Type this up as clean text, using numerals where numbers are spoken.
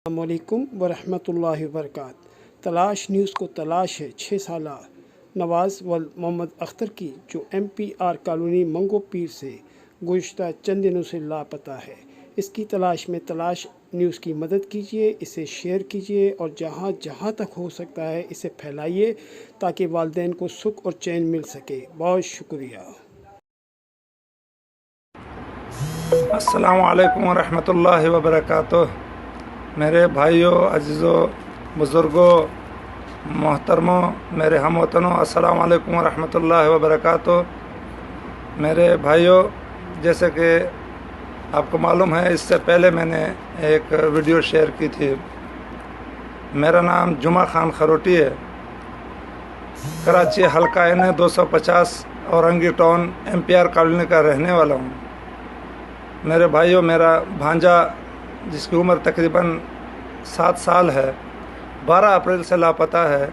अस्सलामुअलैकुम वरहमतुल्लाहि वबरकात। तलाश न्यूज़ को तलाश है 6 साला नवाज़ वल मोहम्मद अख्तर की, जो MPR कॉलोनी मंगो पीर से गुज़श्ता चंद दिनों से लापता है। इसकी तलाश में तलाश न्यूज़ की मदद कीजिए, इसे शेयर कीजिए और जहाँ जहाँ तक हो सकता है इसे फैलाइए ताकि वालिदैन को सुख और चैन मिल सके। बहुत शुक्रिया। अस्सलामु अलैकुम वरहमतुल्लाहि वबरकातुह। मेरे भाइयों, अजीज़ों, बुज़ुर्गों, मोहतरमों, मेरे हमवतनों, अस्सलामु अलैकुम वरहमतुल्लाहि वबरकातुह। मेरे भाइयों, जैसे कि आपको मालूम है, इससे पहले मैंने एक वीडियो शेयर की थी। मेरा नाम जुमा खान खरोटी है। कराची हल्का N 250 Orangi town MPR colony का रहने वाला हूँ। मेरे भाइयों, मेरा भांजा जिसकी उम्र तकरीबन 7 साल है, 12 अप्रैल से लापता है।